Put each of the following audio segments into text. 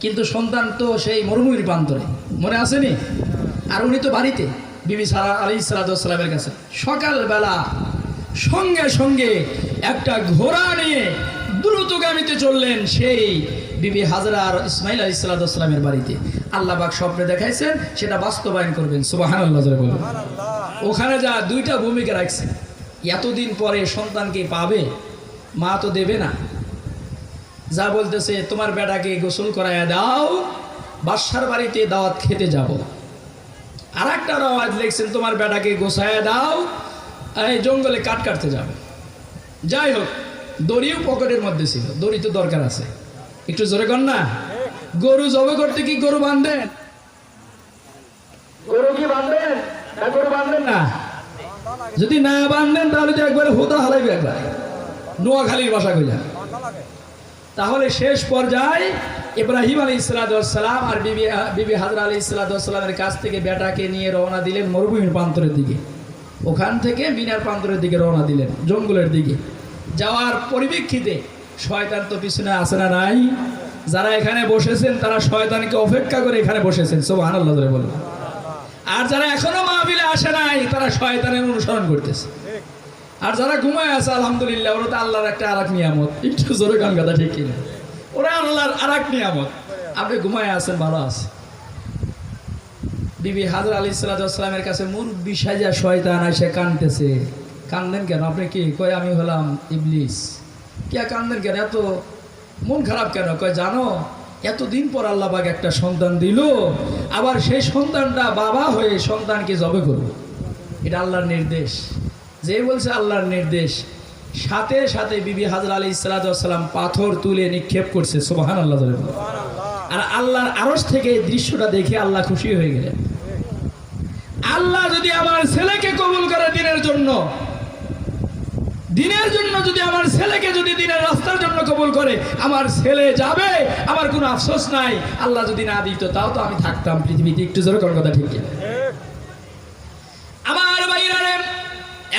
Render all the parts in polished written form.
কিন্তু সন্তান তো সেই মরুভূমির প্রান্তরে, মনে আসেনি? আর উনি তো বাড়িতে বিবি সারা আলাইহিস সালামের কাছে। সকালবেলা সঙ্গে সঙ্গে একটা ঘোড়া নিয়ে দ্রুতগামীতে চললেন সেই বিবি হাজরা আর ইসমাইল আলাইহিস সালামের বাড়িতে। আল্লাহ পাক স্বপ্নে দেখাইছেন, সেটা বাস্তবায়ন করবেন। সুবহানাল্লাহ জোরে বলুন। ওখানে যা দুইটা ভূমিকা রাখছে। এতদিন পরে সন্তানকে পাবে, মা তো দেবে না, যা বলতেছে তোমার বেটাকে গোসল করাইয়া দাও, বাদশার বাড়িতে দাওয়াত খেতে যাব। আর একটা আওয়াজ লিখছেন তোমার বেটাকে গোসাইয়া দাও, এই জঙ্গলে কাঠ কাটতে যাবে। যাই হোক, দড়িও পকেটের মধ্যে ছিল, দড়ি তো দরকার আছে, একটু জোরে কর না। গরু জবে করতে কি গরু বাঁধবেন? গরু কি বাঁধবেন না? গরু বাঁধবেন না? যদি না বাঁধবেন তাহলে তো একবারে হোতা হালাইবে, একবার নোয়াখালীর ভাষা কইলা। তাহলে শেষ পর্যায়ে ইব্রাহিম আলাইহিস সালাম আর বিবি হাজরা আলাইহিস সালামের কাছ থেকে বেটাকে নিয়ে রওনা দিলেন মরুভূমির প্রান্তরের দিকে। ওখান থেকে মিনার প্রান্তরের দিকে রওনা দিলেন, জঙ্গলের দিকে। যাওয়ার পরিপ্রেক্ষিতে শয়তান তো পিছনে আসে না নাই? যারা এখানে বসেছেন তারা শয়তানকে অপেক্ষা করে এখানে বসেছেন। সুবহানাল্লাহ বলুন। আর যারা এখনো মাহফিলে আসে নাই তারা শয়তানের অনুসরণ করতেছে। আর যারা ঘুমায় আছে আলহামদুলিল্লাহ, ওরা তো আল্লাহর একটা আরেক নিয়ামত। একটু জোরে গান গাদা ঠিক কিনা? ওরা আল্লাহর আরেক নিয়ামত। আপনি ঘুমায় আছেন, ভালো আছে। বিবি হাজরা আলাইহিস সালামের কাছে মুরব্বি সাজা শয়তান এসে কাঁদতেছে। কান্দেন কেন আপনি? কি কয় আমি হলাম ইবলিস। কে কান্দেন কেন? এত মন খারাপ কেন? কয় জানো, এতদিন পর আল্লাহ পাক একটা সন্তান দিল, আবার সেই সন্তানটা বাবা হয়ে সন্তানকে জবে করব। এটা আল্লাহর নির্দেশ। যে বলছে আল্লাহর নির্দেশ, সাথে সাথে বিবি হাজরা আলাইহিস সালাম পাথর তুলে নিক্ষেপ করছে। সুবহানাল্লাহ। আর আল্লাহর আরশ থেকে এই দৃশ্যটা দেখে আল্লাহ খুশি হয়ে গেলেন। আল্লাহ যদি আমার ছেলেকে কবুল করে দিনের জন্য যদি আমার ছেলেকে যদি দিনের রাস্তার জন্য কবুল করে, আমার ছেলে যাবে, আমার কোনো আফসোস নাই। আল্লাহ যদি না দিত তাও তো আমি থাকতাম পৃথিবীতে। একটু জোরে কোন কথা ঠিক কিনা? আমার ভাইরা,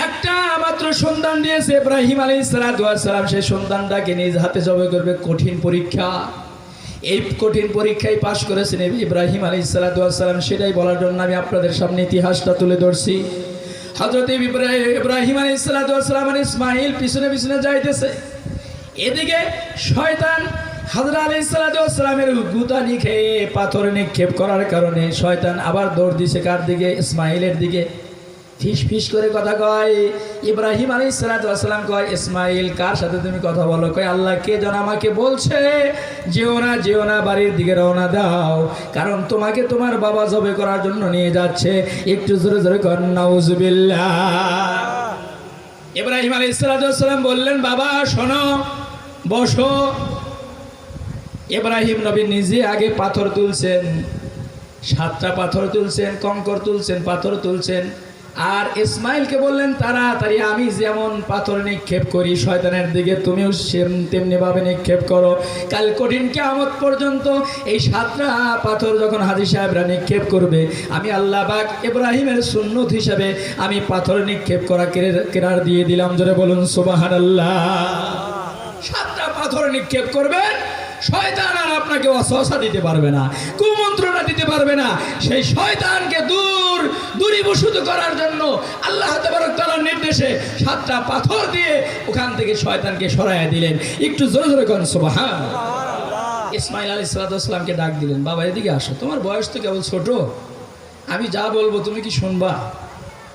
একটা মাত্র সন্তান দিয়েছে ইব্রাহিম আলাইহিস সালাম। সেই সন্তানটাকে নিজ হাতে জবে করবে। কঠিন পরীক্ষা, এই কঠিন পরীক্ষায় পাশ করেছেন ইব্রাহিম আলাইহিস সালাম। সেটাই বলার জন্য আমি আপনাদের সামনে ইতিহাসটা তুলে ধরছি। হযরত ইব্রাহিম আলাইহিস সালাম আর ইসমাইল পিছনে পিছনে যাইতেছে। এদিকে শয়তান হাজরা আলাইহিস সালামের গুতানি খেয়ে পাথর নিক্ষেপ করার কারণে শয়তান আবার দৌড় দিছে কার দিকে? ইসমাইলের দিকে। ফিস ফিস করে কথা কয়। ইব্রাহিম আলাইহিস সালাম কয়, ইসমাইল কার সাথে তুমি কথা বলো? কয় আল্লাহ কে যেন আমাকে বলছে যেও না, বাড়ির দিকে রওনা দাও, কারণ তোমাকে তোমার বাবা জবে করার জন্য নিয়ে যাচ্ছে। একটু জোরে জোরে কর নাউজুবিল্লাহ। ইব্রাহিম আলাইহিস সালাম বললেন, বাবা শোনো, বসো। ইব্রাহিম নবী নিজে আগে পাথর তুলছেন, 7টা পাথর তুলছেন, কঙ্কর তুলছেন, পাথর তুলছেন। আর ইসমাইলকে বললেন, তাড়াতাড়ি আমি যেমন পাথর নিক্ষেপ করি শয়তানের দিকে, তুমিও তেমনি ভাবে নিক্ষেপ করো। কাল কঠিন কিয়ামত পর্যন্ত এই 7টা পাথর যখন হাজী সাহেবরা নিক্ষেপ করবে, আমি আল্লাহ পাক ইব্রাহিমের সুন্নত হিসাবে আমি পাথর নিক্ষেপ করা কেরার দিয়ে দিলাম। জোরে বলুন সুবহানাল্লাহ। 7টা পাথর নিক্ষেপ করবেন, শয়তান আর আপনাকে ওয়াসওয়াসা দিতে পারবে না, কুমন্ত্রণা দিতে পারবে না। সেই শয়তানকে দূরীভূত করার জন্য আল্লাহ তাবারক তাআলার নির্দেশে 7টা পাথর দিয়ে ওখান থেকে শয়তানকে সরাইয়া দিলেন। একটু জোরে জোরে করেন সুবহানাল্লাহ। ইসমাইল আলাইহিস সালামকে ডাক দিলেন, বাবা এদিকে আসো, তোমার বয়স তো কেবল ছোট, আমি যা বলবো তুমি কি শুনবা?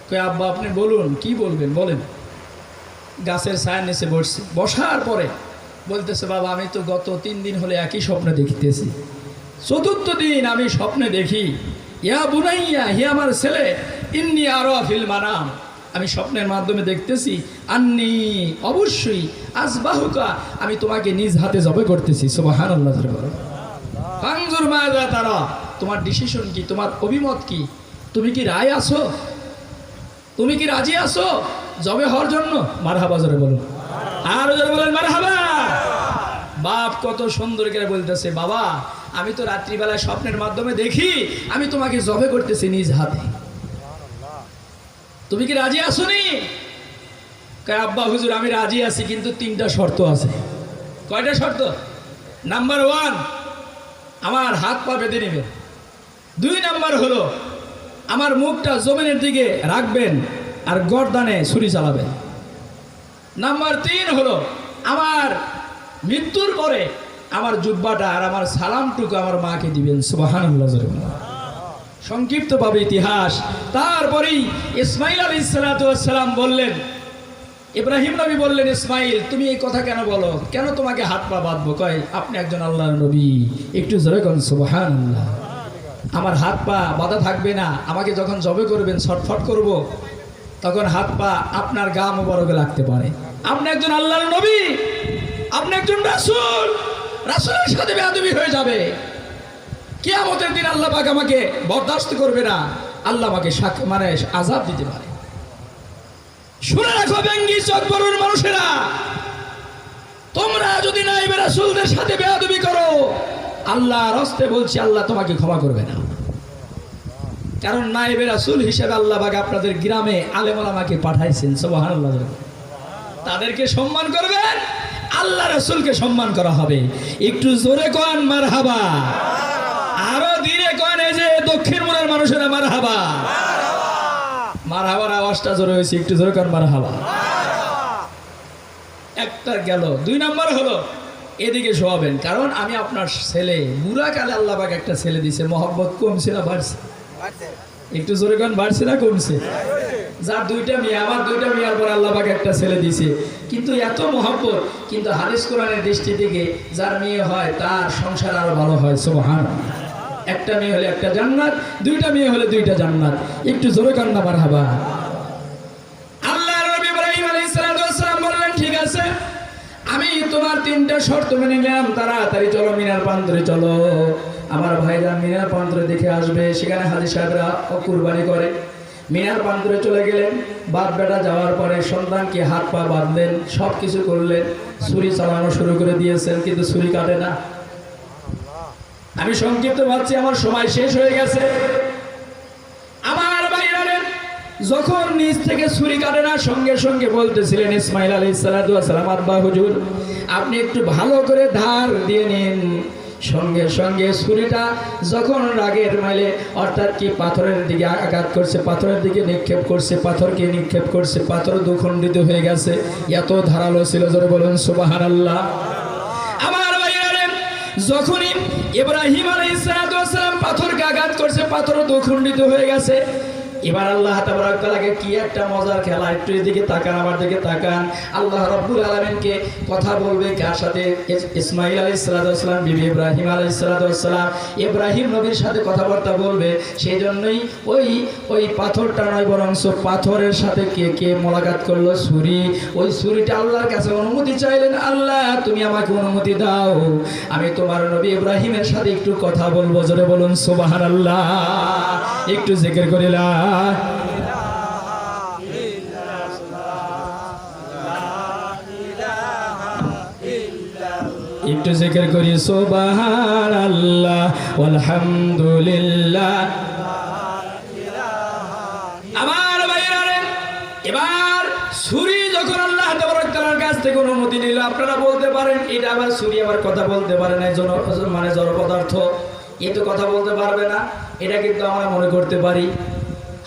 কই আব্বা আপনি বলুন, কি বলবেন বলেন। গাছের ছায়ার নিচে বসছি। বসার পরে বলতেছে, বাবা আমি তো গত 3 দিন হলে একই স্বপ্ন দেখিতেছি। 4র্থ দিন আমি স্বপ্নে দেখি, ইয়া বুনাইয়া, হে আমার ছেলে, ইন্নী আরা ফিল মানাম, আমি স্বপ্নের মাধ্যমে দেখতেছি, আন্নী অবশ্যই আসবাহুকা, আমি তোমাকে নিজ হাতে জবে করতেছি। সুবহানাল্লাহ। ফানজুর মাযা তারা, তোমার ডিসিশন কি, তোমার অভিমত কি? তুমি কি রায় আছো? তুমি কি রাজি আছো জবে হওয়ার জন্য? মারহাবা জোরে বলুন, আর জোরে বলেন মারহাবা। বাপ কত সুন্দর করে বলতেছে, বাবা আমি তো রাত্রিবেলায় স্বপ্নের মাধ্যমে দেখি আমি তোমাকে জবে করতেছি নিজ হাতে, তুমি কি রাজি আসোনি? কয় আব্বা হুজুর আমি রাজি আছি, কিন্তু 3টা শর্ত আছে। কয়টা শর্ত? নাম্বার 1, আমার হাত পা বেঁধে নেবেন। 2 নাম্বার হলো আমার মুখটা জমিনের দিকে রাখবেন আর গর্দানে ছুরি চালাবেন। নাম্বার 3 হলো আমার মৃত্যুর পরে আমার জুব্বাটা আর আমার সালামটুকু আমার মাকে দিবেন। সুবহানাল্লাহ। সংক্ষিপ্তভাবে ইতিহাস। তারপরেই ইসমাইল আলাইহিস সালাতু ওয়াস সালাম বললেন, ইব্রাহিম নবী বললেন, ইসমাইল তুমি এই কথা কেন বলো, কেন তোমাকে হাত পা বাঁধবো? কয় আপনি একজন আল্লাহর নবী। একটু জোরে কোন সুবহানাল্লাহ। আমার হাত পা বাঁধা থাকবে না, আমাকে যখন জবে করবেন ছটফট করব, তখন হাত পা আপনার গা মোবারকে লাগতে পারে। আপনি একজন আল্লাহর নবী, আপনি একজন রাসূল, রাসূলের সাথে বেয়াদবি হয়ে যাবে। কিয়ামতের দিন আল্লাহ পাক আমাকে বরদাস্ত করবে না, আল্লাহ আমাকে মানে আযাব দিতে পারে। শুনে রাখো বেঙ্গি চোখ বড়র মানুষেরা, তোমরা যদি নাইবে রাসূলদের সাথে বেয়াদবি করো, আল্লাহর হস্তে বলছি আল্লাহ তোমাকে ক্ষমা করবে না। কারণ নাইবে রাসূল হিসেবে আল্লাহ পাক আপনাদের গ্রামে আলেম ওলামাকে পাঠাইছেন। সুবহানাল্লাহ। তাদেরকে সম্মান করবেন, আল্লাহ রাসূলকে সম্মান করা হবে। একটু জোরে কোন মারহাবা, আরো ধীরে কোন, এই যে দক্ষিণ মনের মানুষেরা মারহাবা। মারহাবার আওয়াজটা জোরে হয়েছে, একটু জোরে কোন মারহাবা। একটা গেল। 2 নাম্বার হলো এদিকে শোয়াবেন, কারণ আমি আপনার ছেলে, বুড়া কালে আল্লাহ পাক একটা ছেলে দিছে। মহব্বত কমছে না বাড়ছে? একটু জোরে কোন, বাড়ছে না কমছে? যার 2টা মেয়ে, আমার 2টা মেয়ের পর আল্লাহ পাক একটা ছেলে দিছে, কিন্তু এত মহব্বত। কিন্তু হাদিস কোরআনের দৃষ্টি থেকে যার মেয়ে হয় তার সংসার আরো ভালো হয়। সুবহানাল্লাহ। একটা মেয়ে হলে একটা জান্নাত, 2টা মেয়ে হলে 2টা জান্নাত। একটু জোরে কোন না মারহাবা। আল্লাহর নবী ইব্রাহিম আলাইহিস সালাম বললেন, ঠিক আছে আমি তোমার 3টা শর্ত মেনে নিলাম, তাড়াতাড়ি চলো মিনার প্রান্তরে চলো। আমার ভাইরা মিনার প্রান্তরে দেখে আসবে, সেখানে হাজী সাহেবরা কুরবানি করে। মিনার প্রান্তরে চলে গেলেন। বাপ বেটা যাওয়ার পরে সন্তানকে হাত পা বাঁধলেন, সব কিছু করলেন, ছুরি চালানো শুরু করে দিয়েছেন, কিন্তু ছুরি কাটে না। আমি সংক্ষিপ্ত ভাবছি, আমার সময় শেষ হয়ে গেছে। আমার ভাইরা যখন নিচ থেকে ছুরি কাটে না, সঙ্গে সঙ্গে বলতেছিলেন ইসমাইল আলাইহিস সালাতু ওয়াস সালাম, আব্বা হুজুর আপনি একটু ভালো করে ধার দিয়ে নিন। সঙ্গে সঙ্গে ছুরিটা যখন রাগের মাইলে, অর্থাৎ কি পাথরের দিকে আঘাত করছে, পাথরের দিকে নিক্ষেপ করছে, পাথরকে নিক্ষেপ করছে, পাথর দুখণ্ডিত হয়ে গেছে। এত ধারালো ছিল, জোরে বলুন সুবহানাল্লাহ। আমার ভাইরা যখনই ইব্রাহিম আলাইহিস সালাতু ওয়াস সালাম পাথরকে আঘাত করছে, পাথর দুখণ্ডিত হয়ে গেছে। এবার আল্লাহ তাবারক তাআলাকে কি একটা মজার খেলা, একটু এদিকে তাকান, আমার দিকে তাকান। আল্লাহ রাব্বুল আলামিনকে কথা বলবে কার সাথে? ইসমাঈল আলাইহিস সালাতু ওয়াস সালাম, বিবি ইব্রাহিম আলাইহিস সালাতু ওয়াস সালাম, ইব্রাহিম নবীর সাথে কথাবার্তা বলবে। সেই জন্যই ওই পাথরটা নয়, বরং পাথরের সাথে কে মোলাকাত করলো? ছুরি। ওই ছুরিটা আল্লাহর কাছে অনুমতি চাইলেন, আল্লাহ তুমি আমাকে অনুমতি দাও, আমি তোমার নবী ইব্রাহিমের সাথে একটু কথা বলবো। জোরে বলুন সুবহানাল্লাহ। একটু জিকির করিলাম। একটু জিকির করি সুবহানাল্লাহ আলহামদুলিল্লাহ। আমার ভাইরা এবার ছুরি যখন আল্লাহ তাবারক তাআলার কাছ থেকে অনুমতি নিল, আপনারা বলতে পারেন এটা আবার ছুরি আবার কথা বলতে পারে না, মানে জড় পদার্থ, এ তো কথা বলতে পারবে না। এটা কিন্তু আমরা মনে করতে পারি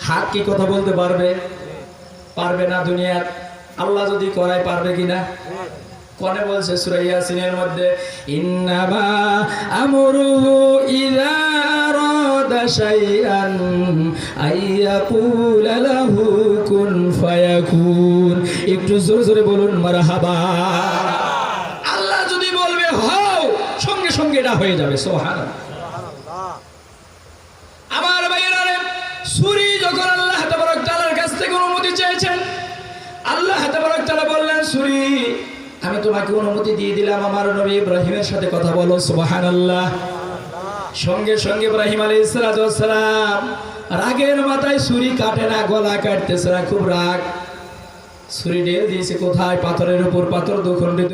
হাত কি কথা বলতে পারবে? পারবে না। দুনিয়ার আল্লাহ যদি করায় পারবে কিনা? কোনে বলছে সূরা ইয়াসিনের মধ্যে, ইন্নামা আমরুহু ইযা আরাদা শাইআন আইয়াকুলা লাহু কুন ফায়াকুন। একটু জোরে জোরে বলুন মারহাবা। আল্লাহ যদি বলবে হও, সঙ্গে সঙ্গে এটা হয়ে যাবে। সুবহানাল্লাহ। আমার ভাইয়েরা ছুরি যখন আল্লাহ তাবারক তাআলার কাছ থেকে অনুমতি চেয়েছেন, আল্লাহ তাবারক তাআলা বললেন, ছুরি আমি তোমাকে অনুমতি দিয়ে দিলাম, আমার নবী ইব্রাহিমের সাথে কথা বলো। সুবহানাল্লাহ। সঙ্গে সঙ্গে ইব্রাহিম আলাইহিস সালাতু ওয়াস সালাম রাগের মাথায় ছুরি কাটে না, গলা কাটতেছে না, খুব রাগ। ছুরি ঢেল দিয়েছে কোথায়? পাথরের উপর। পাথর দুখণ্ডিত